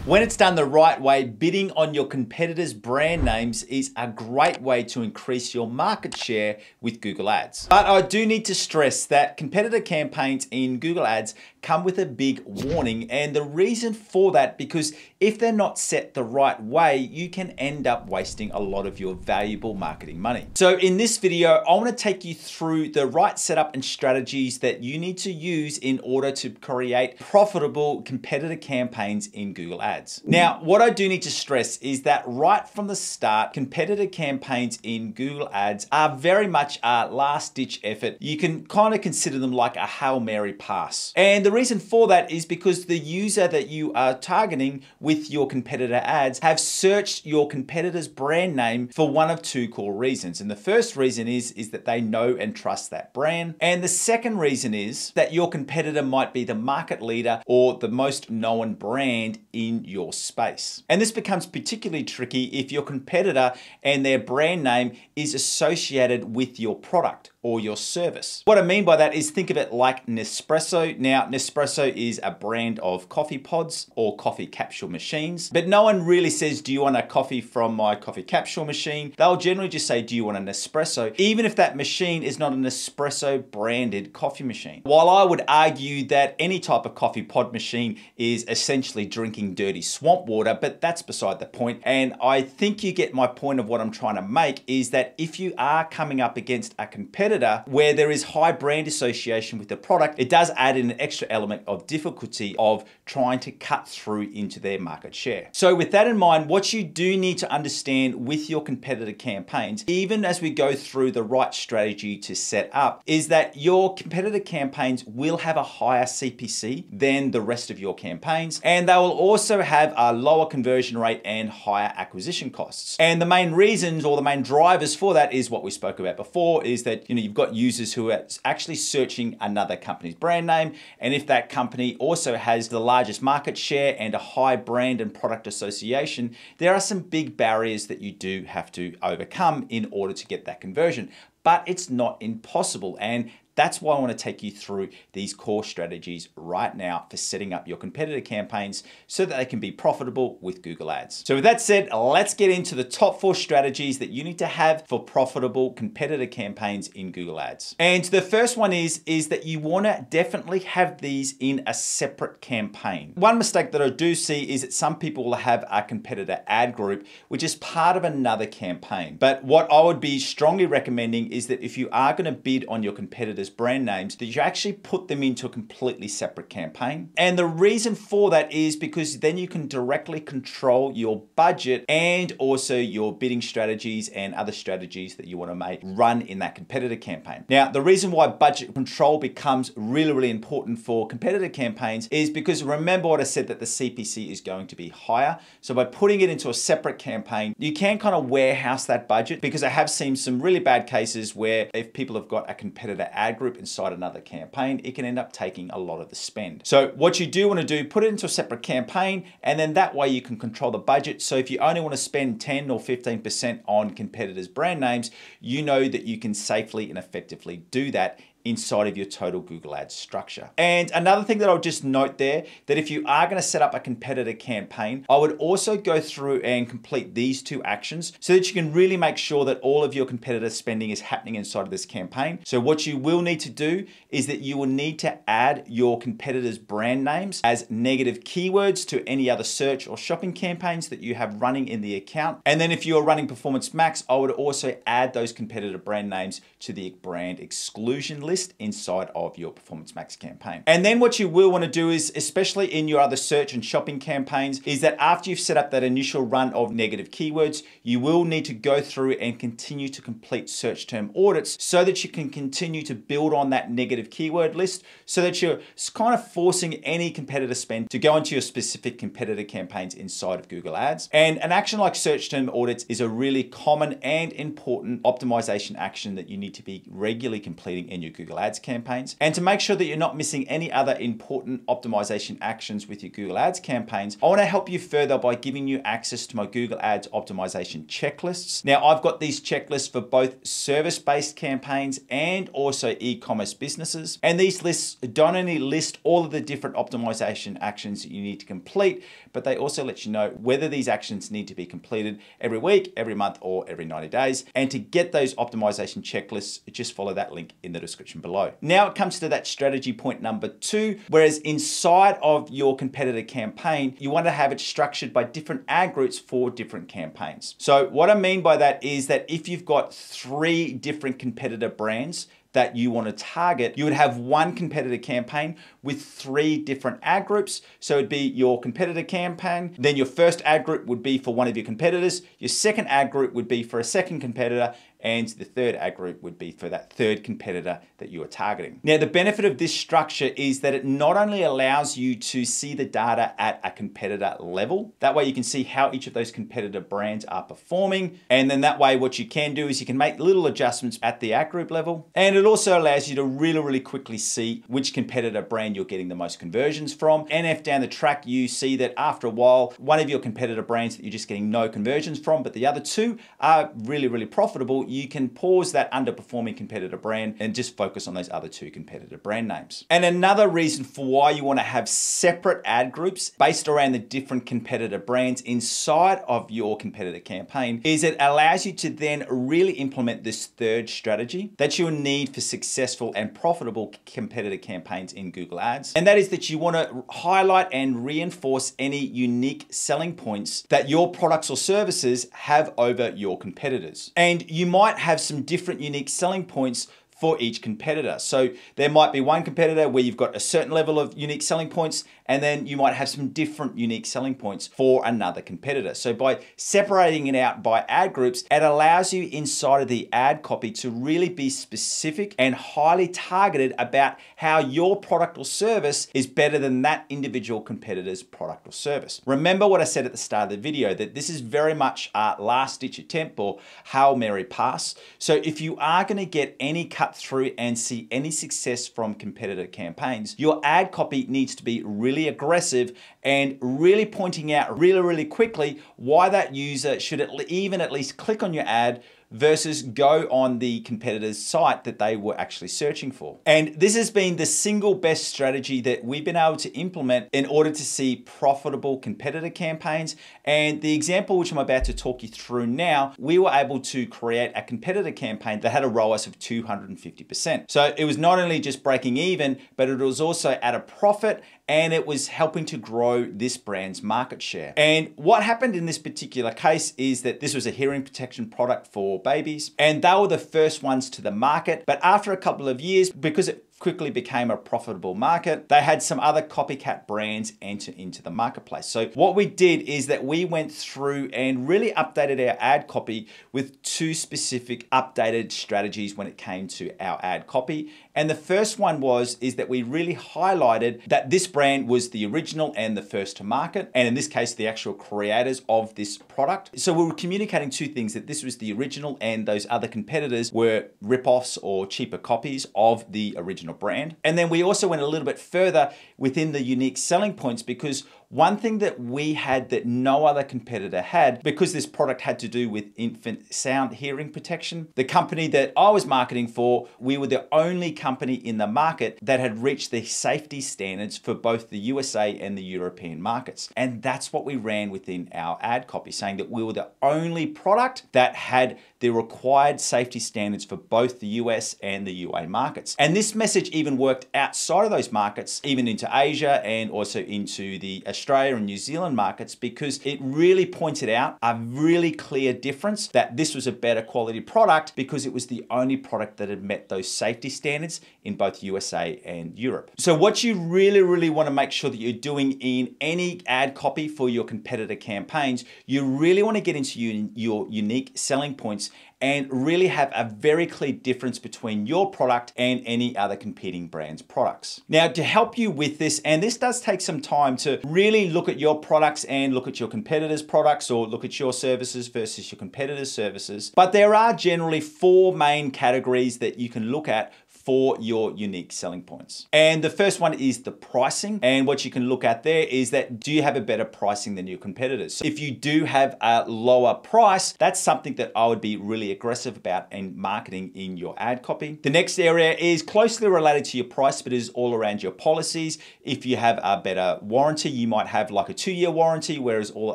When it's done the right way, bidding on your competitors' brand names is a great way to increase your market share with Google Ads. But I do need to stress that competitor campaigns in Google Ads come with a big warning, and the reason for that, because if they're not set the right way, you can end up wasting a lot of your valuable marketing money. So in this video, I want to take you through the right setup and strategies that you need to use in order to create profitable competitor campaigns in Google Ads. Now, what I do need to stress is that right from the start, competitor campaigns in Google Ads are very much a last-ditch effort. You can kind of consider them like a Hail Mary pass. And the reason for that is because the user that you are targeting with your competitor ads have searched your competitor's brand name for one of two core reasons. And the first reason is that they know and trust that brand. And the second reason is that your competitor might be the market leader or the most known brand in your space. And this becomes particularly tricky if your competitor and their brand name is associated with your product or your service. What I mean by that is think of it like Nespresso. Now, Nespresso is a brand of coffee pods or coffee capsule machines, but no one really says, do you want a coffee from my coffee capsule machine? They'll generally just say, do you want a Nespresso? Even if that machine is not a Nespresso branded coffee machine. While I would argue that any type of coffee pod machine is essentially drinking dirty swamp water, but that's beside the point. And I think you get my point of what I'm trying to make is that if you are coming up against a competitor where there is high brand association with the product, it does add in an extra element of difficulty of trying to cut through into their market share. So with that in mind, what you do need to understand with your competitor campaigns, even as we go through the right strategy to set up, is that your competitor campaigns will have a higher CPC than the rest of your campaigns, and they will also have a lower conversion rate and higher acquisition costs. And the main reasons or the main drivers for that is what we spoke about before, is that you've got users who are actually searching another company's brand name, and if that company also has the largest market share and a high brand and product association, there are some big barriers that you do have to overcome in order to get that conversion. But it's not impossible, and that's why I want to take you through these core strategies right now for setting up your competitor campaigns so that they can be profitable with Google Ads. So with that said, let's get into the top 4 strategies that you need to have for profitable competitor campaigns in Google Ads. And the first one is that you want to definitely have these in a separate campaign. One mistake that I do see is that some people will have a competitor ad group, which is part of another campaign. But what I would be strongly recommending is that if you are going to bid on your competitors' brand names, that you actually put them into a completely separate campaign. And the reason for that is because then you can directly control your budget and also your bidding strategies and other strategies that you want to make run in that competitor campaign. Now, the reason why budget control becomes really, really important for competitor campaigns is because remember what I said, that the CPC is going to be higher. So by putting it into a separate campaign, you can kind of warehouse that budget, because I have seen some really bad cases where if people have got a competitor ad group inside another campaign, it can end up taking a lot of the spend. So what you do want to do, put it into a separate campaign, and then that way you can control the budget. So if you only want to spend 10 or 15% on competitors' brand names, you know that you can safely and effectively do that inside of your total Google Ads structure. And another thing that I'll just note there, that if you are going to set up a competitor campaign, I would also go through and complete these 2 actions so that you can really make sure that all of your competitor spending is happening inside of this campaign. So what you will need to do is that you will need to add your competitors' brand names as negative keywords to any other search or shopping campaigns that you have running in the account. And then if you're running Performance Max, I would also add those competitor brand names to the brand exclusion list inside of your Performance Max campaign. And then what you will want to do is, especially in your other search and shopping campaigns, is that after you've set up that initial run of negative keywords, you will need to go through and continue to complete search term audits so that you can continue to build on that negative keyword list, so that you're kind of forcing any competitor spend to go into your specific competitor campaigns inside of Google Ads. And an action like search term audits is a really common and important optimization action that you need to be regularly completing in your Google Ads campaigns. And to make sure that you're not missing any other important optimization actions with your Google Ads campaigns, I want to help you further by giving you access to my Google Ads optimization checklists. Now, I've got these checklists for both service-based campaigns and also e-commerce businesses. And these lists don't only list all of the different optimization actions that you need to complete, but they also let you know whether these actions need to be completed every week, every month, or every 90 days. And to get those optimization checklists, just follow that link in the description below. Now it comes to that strategy point number 2, whereas inside of your competitor campaign, you want to have it structured by different ad groups for different campaigns. So what I mean by that is that if you've got 3 different competitor brands that you want to target, you would have one competitor campaign with 3 different ad groups. So it'd be your competitor campaign, then your first ad group would be for one of your competitors, your second ad group would be for a second competitor, and the third ad group would be for that third competitor that you are targeting. Now, the benefit of this structure is that it not only allows you to see the data at a competitor level, that way you can see how each of those competitor brands are performing, and then that way what you can do is you can make little adjustments at the ad group level, and it also allows you to really quickly see which competitor brand you're getting the most conversions from. And if down the track you see that after a while, one of your competitor brands that you're just getting no conversions from, but the other 2 are really profitable, you can pause that underperforming competitor brand and just focus on those other 2 competitor brand names. And another reason for why you want to have separate ad groups based around the different competitor brands inside of your competitor campaign is it allows you to then really implement this third strategy that you'll need for successful and profitable competitor campaigns in Google Ads. And that is that you want to highlight and reinforce any unique selling points that your products or services have over your competitors. And you might have some different unique selling points for each competitor. So there might be one competitor where you've got a certain level of unique selling points, and then you might have some different unique selling points for another competitor. So by separating it out by ad groups, it allows you inside of the ad copy to really be specific and highly targeted about how your product or service is better than that individual competitor's product or service. Remember what I said at the start of the video, that this is very much a last-ditch attempt or Hail Mary pass. So if you are going to get any cut through and see any success from competitor campaigns, your ad copy needs to be really aggressive and really pointing out really quickly why that user should even at least click on your ad versus go on the competitor's site that they were actually searching for. And this has been the single best strategy that we've been able to implement in order to see profitable competitor campaigns. And the example which I'm about to talk you through now, we were able to create a competitor campaign that had a ROAS of 250%. So it was not only just breaking even, but it was also at a profit, and it was helping to grow this brand's market share. And what happened in this particular case is that this was a hearing protection product for babies, and they were the first ones to the market. But after a couple of years, because it quickly became a profitable market, they had some other copycat brands enter into the marketplace. So what we did is that we went through and really updated our ad copy with 2 specific updated strategies when it came to our ad copy. And the first one is that we really highlighted that this brand was the original and the first to market, and in this case, the actual creators of this product. So we were communicating 2 things, that this was the original and those other competitors were rip-offs or cheaper copies of the original brand. And then we also went a little bit further within the unique selling points, because one thing that we had that no other competitor had, because this product had to do with infant sound hearing protection, the company that I was marketing for, we were the only company in the market that had reached the safety standards for both the USA and the European markets. And that's what we ran within our ad copy, saying that we were the only product that had the required safety standards for both the US and the UA markets. And this message even worked outside of those markets, even into Asia and also into the Australia and New Zealand markets, because it really pointed out a really clear difference that this was a better quality product because it was the only product that had met those safety standards in both USA and Europe. So what you really want to make sure that you're doing in any ad copy for your competitor campaigns, you really want to get into your unique selling points and really have a very clear difference between your product and any other competing brand's products. Now, to help you with this, and this does take some time to really look at your products and look at your competitors' products, or look at your services versus your competitors' services, but there are generally 4 main categories that you can look at for your unique selling points. And the first one is the pricing. And what you can look at there is that, do you have a better pricing than your competitors? So if you do have a lower price, that's something that I would be really aggressive about in marketing in your ad copy. The next area is closely related to your price, but is all around your policies. If you have a better warranty, you might have like a 2-year warranty, whereas all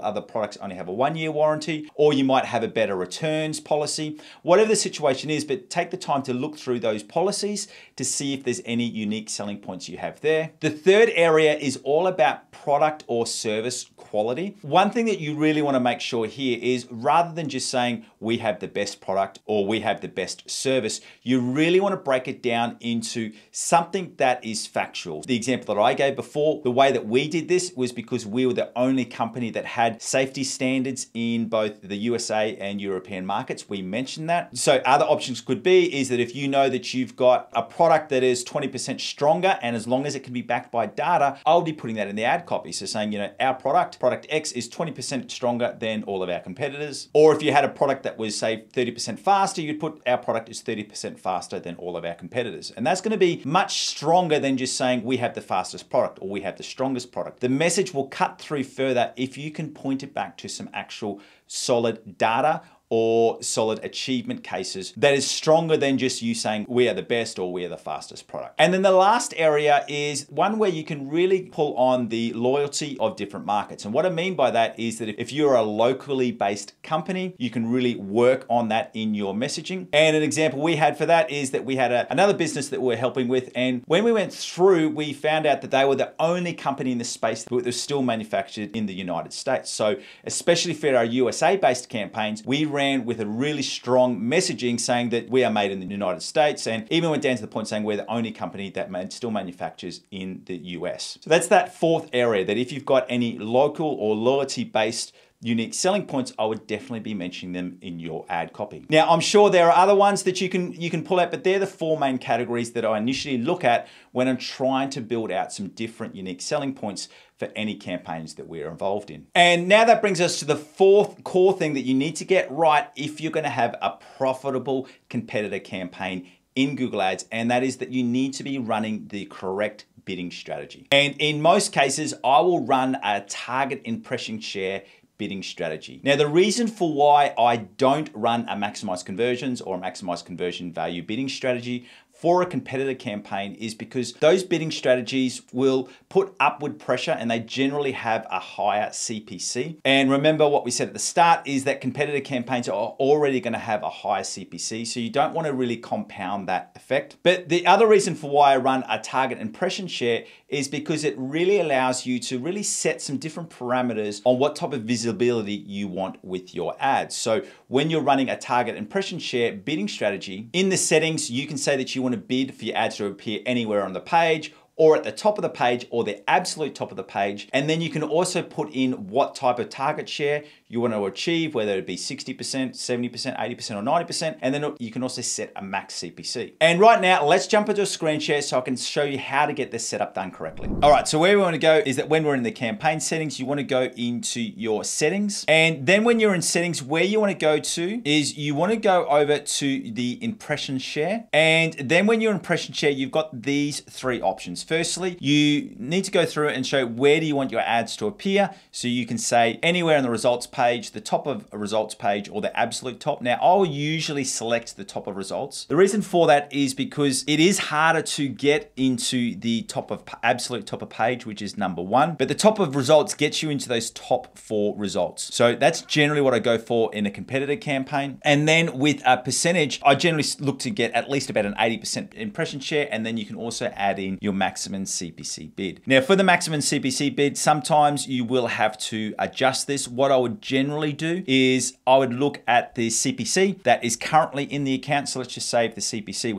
other products only have a 1-year warranty, or you might have a better returns policy. Whatever the situation is, but take the time to look through those policies to see if there's any unique selling points you have there. The third area is all about product or service quality. One thing that you really want to make sure here is, rather than just saying we have the best product or we have the best service, you really want to break it down into something that is factual. The example that I gave before, the way that we did this was because we were the only company that had safety standards in both the USA and European markets. We mentioned that. So other options could be is that if you know that you've got a product that is 20% stronger, and as long as it can be backed by data, I'll be putting that in the ad copy. So saying, you know, our product X is 20% stronger than all of our competitors. Or if you had a product that was, say, 30% faster, you'd put our product is 30% faster than all of our competitors. And that's going to be much stronger than just saying we have the fastest product or we have the strongest product. The message will cut through further if you can point it back to some actual solid data or solid achievement cases that is stronger than just you saying we are the best or we are the fastest product. And then the last area is one where you can really pull on the loyalty of different markets. And what I mean by that is that if you're a locally based company, you can really work on that in your messaging. And an example we had for that is that we had another business that we're helping with, and when we went through, we found out that they were the only company in the space that was still manufactured in the United States. So especially for our USA based campaigns, we ran with a really strong messaging saying that we are made in the United States, and even went down to the point saying we're the only company that still manufactures in the US. So that's that fourth area, that if you've got any local or loyalty based unique selling points, I would definitely be mentioning them in your ad copy. Now, I'm sure there are other ones that you can pull out, but they're the four main categories that I initially look at when I'm trying to build out some different unique selling points for any campaigns that we're involved in. And now that brings us to the fourth core thing that you need to get right if you're going to have a profitable competitor campaign in Google Ads, and that is that you need to be running the correct bidding strategy. And in most cases, I will run a target impression share bidding strategy. Now, the reason for why I don't run a maximize conversions or maximize conversion value bidding strategy for a competitor campaign is because those bidding strategies will put upward pressure and they generally have a higher CPC. And remember what we said at the start is that competitor campaigns are already going to have a higher CPC, so you don't want to really compound that effect. But the other reason for why I run a target impression share is because it really allows you to really set some different parameters on what type of visibility you want with your ads. So when you're running a target impression share bidding strategy, in the settings, you can say that you want to bid for your ads to appear anywhere on the page, or at the top of the page, or the absolute top of the page. And then you can also put in what type of target share you want to achieve, whether it be 60%, 70%, 80%, or 90%. And then you can also set a max CPC. And right now, let's jump into a screen share so I can show you how to get this setup done correctly. All right, so where we want to go is that when we're in the campaign settings, you want to go into your settings. And then when you're in settings, where you want to go to is you want to go over to the impression share. And then when you're in impression share, you've got these three options. Firstly, you need to go through it and show where do you want your ads to appear. So you can say anywhere in the results page, the top of a results page, or the absolute top. Now, I'll usually select the top of results. The reason for that is because it is harder to get into the top of absolute top of page, which is number one, but the top of results gets you into those top 4 results. So that's generally what I go for in a competitor campaign. And then with a percentage, I generally look to get at least about an 80% impression share. And then you can also add in your maximum CPC bid. Now, for the maximum CPC bid, sometimes you will have to adjust this. What I would generally do is I would look at the CPC that is currently in the account. So let's just say if the CPC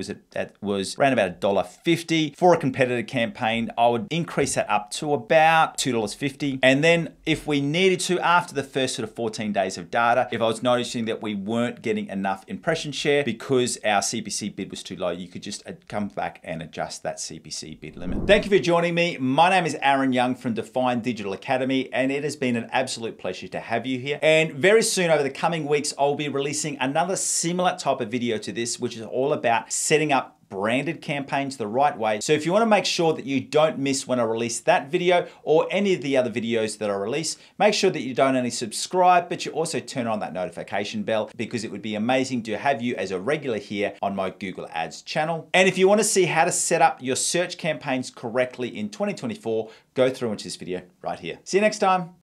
was around about $1.50 for a competitor campaign, I would increase that up to about $2.50. And then if we needed to, after the first sort of 14 days of data, if I was noticing that we weren't getting enough impression share because our CPC bid was too low, you could just come back and adjust that CPC bid limit. Thank you for joining me. My name is Aaron Young from Define Digital Academy, and it has been an absolute pleasure to have you here. And very soon over the coming weeks, I'll be releasing another similar type of video to this, which is all about setting up branded campaigns the right way. So if you want to make sure that you don't miss when I release that video or any of the other videos that I release, make sure that you don't only subscribe, but you also turn on that notification bell, because it would be amazing to have you as a regular here on my Google Ads channel. And if you want to see how to set up your search campaigns correctly in 2024, go through into this video right here. See you next time.